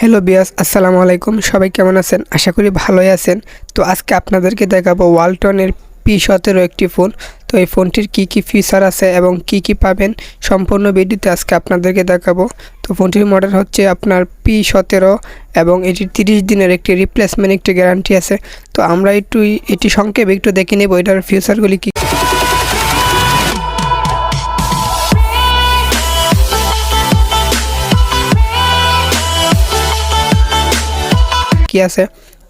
Hello বিয়াস, আসসালামু আলাইকুম। সবাই কেমন আছেন? আশা করি ভালোই আছেন। তো আজকে আপনাদেরকে দেখাবো ওয়ালটনের P17 একটি ফোন। তো এই ফোনটির কি ফিচার আছে এবং কি পাবেন সম্পূর্ণ ভিডিওতে আজকে আপনাদেরকে দেখাবো। তো ফোনটির মডেল হচ্ছে আপনার P17 এবং এটির 30 দিনের একটি রিপ্লেসমেন্ট একটি গ্যারান্টি আছে। তো আমরা এটি সংক্ষেপে একটু দেখে নেব এটার ফিচারগুলি কি আছে।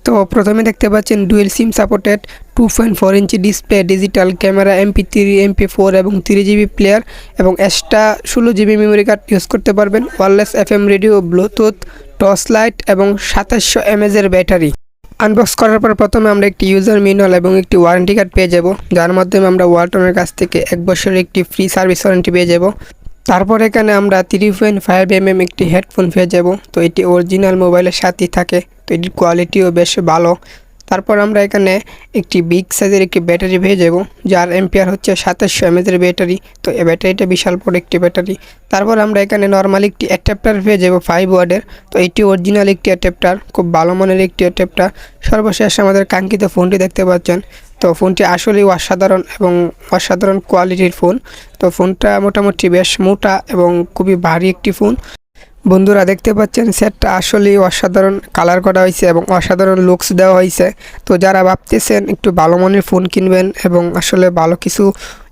তো প্রথমে দেখতে পাচ্ছেন dual SIM supported 2.4 inch display, digital camera, MP3 MP4 এবং 3GB প্লেয়ার এবং extra 16GB memory card use করতে পারবেন। Wireless FM radio, Bluetooth, torch light এবং 2700 mAh এর ব্যাটারি। আনবক্স করার পর প্রথমে আমরা একটি ইউজার ম্যানুয়াল এবং একটি ওয়ারেন্টি কার্ড পেয়ে যাব, যার মাধ্যমে আমরা ওয়ালটনের কাছ থেকে 1 বছরের একটি ফ্রি সার্ভিস ওয়ারেন্টি পেয়ে যাব। তারপর এখানে আমরা 3.5mm একটি হেডফোন পেয়ে যাব। তো এটি অরিজিনাল মোবাইলের সাথেই থাকে, তো এটির কোয়ালিটিও বেশ ভালো। তারপর আমরা এখানে একটি বিগ সাইজের একটি ব্যাটারি পেয়ে যাব, যার এম্পিয়ার হচ্ছে 2700 mAh এর ব্যাটারি। তো এই ব্যাটারিটা বিশাল বড় একটি ব্যাটারি। তারপর আমরা এখানে নর্মাল একটি অ্যাডাপ্টার পেয়ে যাব 5 ওয়াটের। তো এটি অরিজিনাল একটি অ্যাডাপ্টার, খুব ভালো মানের একটি অ্যাডাপ্টার। সর্বশেষ আমাদের কাঙ্ক্ষিত ফোনটি দেখতে পাচ্ছেন। তো ফোনটি আসলেই অসাধারণ এবং অসাধারণ কোয়ালিটির ফোন। তো ফোনটা মোটামুটি বেশ মোটা এবং খুবই ভারী একটি ফোন। বন্ধুরা দেখতে পাচ্ছেন সেটটা আসলেই অসাধারণ কালার করা হয়েছে এবং অসাধারণ লুকস দেওয়া হয়েছে। তো যারা ভাবতেছেন একটু ভালো মানের ফোন কিনবেন এবং আসলে ভালো কিছু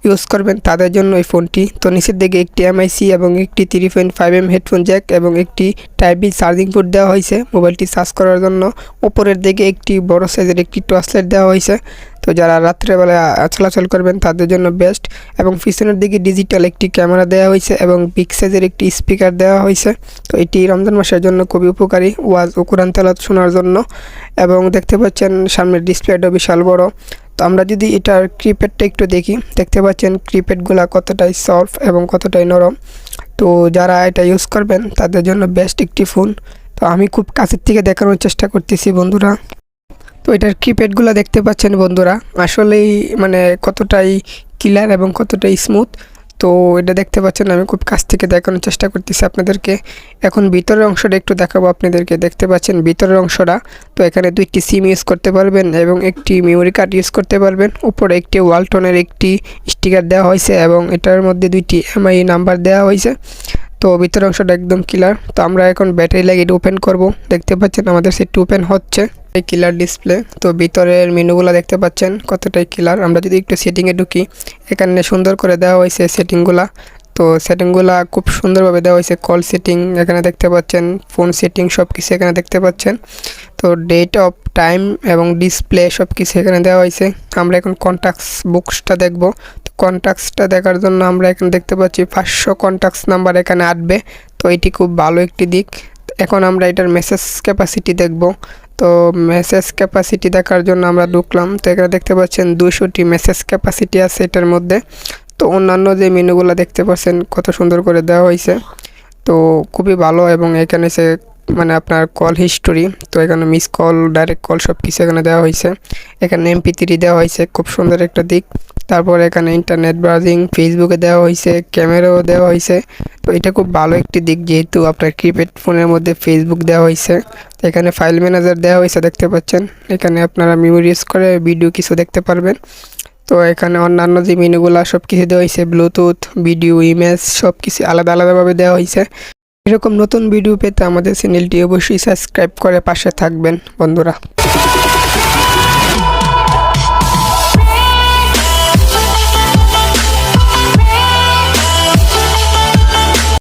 ইউজ করবেন, তাদের জন্য এই ফোনটি। তো নিচের দিকে একটি MIC এবং একটি 3.5mm হেডফোন জ্যাক এবং একটি টাইপ বি চার্জিং পোর্ট দেওয়া হয়েছে মোবাইলটি চার্জ করার জন্য। উপরের দিকে একটি বড় সাইজের একটি টর্চ লাইট দেওয়া হয়েছে, তো যারা রাত্রেবেলা চলাচল করবেন তাদের জন্য বেস্ট। এবং পিছনের দিকে ডিজিটাল একটি ক্যামেরা দেওয়া হয়েছে এবং বিগ সাইজের একটি স্পিকার দেওয়া হয়েছে। তো এটি রমজান মাসের জন্য খুবই উপকারী, ওয়াজ ও কোরআন তেলাওয়াত শোনার জন্য। এবং দেখতে পাচ্ছেন সামনের ডিসপ্লেটা বিশাল বড়। তো আমরা যদি এটার কিপ্যাডটা একটু দেখি, দেখতে পাচ্ছেন কিপ্যাডগুলো কতটাই সফট এবং কতটাই নরম। তো যারা এটা ইউজ করবেন তাদের জন্য বেস্ট একটি ফোন। তো আমি খুব কাছের থেকে দেখানোর চেষ্টা করতেছি বন্ধুরা। তো এটার কিপ্যাডগুলো দেখতে পাচ্ছেন বন্ধুরা, আসলেই মানে কতটাই ক্লিয়ার এবং কতটাই স্মুথ। তো এটা দেখতে পাচ্ছেন, আমি খুব কাছ থেকে দেখানোর চেষ্টা করতেছি আপনাদেরকে। এখন ভিতরের অংশটা একটু দেখাবো আপনাদেরকে। দেখতে পাচ্ছেন ভিতরের অংশটা। তো এখানে 2টি সিম ইউজ করতে পারবেন এবং একটি মেমোরি কার্ড ইউজ করতে পারবেন। উপরে একটি ওয়ালটনের একটি স্টিকার দেওয়া হয়েছে এবং এটার মধ্যে 2টি MI নাম্বার দেওয়া হয়েছে। তো ভিতরের অংশটা একদম ক্লিয়ার। তো আমরা এখন ব্যাটারি লাগিয়ে এটা ওপেন করব। দেখতে পাচ্ছেন আমাদের সেটটি ওপেন হচ্ছে, এই ক্লিয়ার ডিসপ্লে। তো ভিতরের মেনুগুলো দেখতে পাচ্ছেন কতটাই ক্লিয়ার। আমরা যদি একটু সেটিংয়ে ঢুকি, এখানে সুন্দর করে দেওয়া হয়েছে সেটিংগুলা। তো সেটিংগুলা খুব সুন্দরভাবে দেওয়া হয়েছে। কল সেটিং এখানে দেখতে পাচ্ছেন, ফোন সেটিং সব কিছু এখানে দেখতে পাচ্ছেন। তো ডেট অফ টাইম এবং ডিসপ্লে সব কিছু এখানে দেওয়া হয়েছে। আমরা এখন কন্ট্যাক্টস বুকসটা দেখব। তো কন্ট্যাক্টসটা দেখার জন্য আমরা এখানে দেখতে পাচ্ছি 500 কন্ট্যাক্টস নাম্বার এখানে আসবে। তো এটি খুব ভালো একটি দিক। এখন আমরা এটার মেসেজ ক্যাপাসিটি দেখব। তো মেসেজ ক্যাপাসিটি দেখার জন্য আমরা ঢুকলাম। তো এখানে দেখতে পাচ্ছেন 200টি মেসেজ ক্যাপাসিটি আছে এটার মধ্যে। তো অন্যান্য যে মেনুগুলো দেখতে পাচ্ছেন কত সুন্দর করে দেওয়া হয়েছে। তো খুবই ভালো। এবং এখানে সে মানে আপনার কল হিস্টোরি, তো এখানে মিস কল, ডাইরেক্ট কল সব কিছু এখানে দেওয়া হয়েছে। এখানে MP3 দেওয়া হয়েছে, খুব সুন্দর একটা দিক। তারপর এখানে ইন্টারনেট ব্রাউজিং, ফেসবুকে দেওয়া হয়েছে, ক্যামেরাও দেওয়া হয়েছে। তো এটা খুব ভালো একটি দিক, যেহেতু আপনার কিপ্যাড ফোনের মধ্যে ফেসবুক দেওয়া হয়েছে। তো এখানে ফাইল ম্যানেজার দেওয়া হয়েছে দেখতে পাচ্ছেন। এখানে আপনারা মেমোরি ইউজ করে ভিডিও কিছু দেখতে পারবেন। তো এখানে অন্যান্য যে মেনুগুলো সব কিছু দেওয়া হয়েছে, ব্লুটুথ, ভিডিও, ইমেজ সব কিছু আলাদা আলাদাভাবে দেওয়া হয়েছে। এরকম নতুন ভিডিও পেতে আমাদের চ্যানেলটি অবশ্যই সাবস্ক্রাইব করে পাশে থাকবেন বন্ধুরা।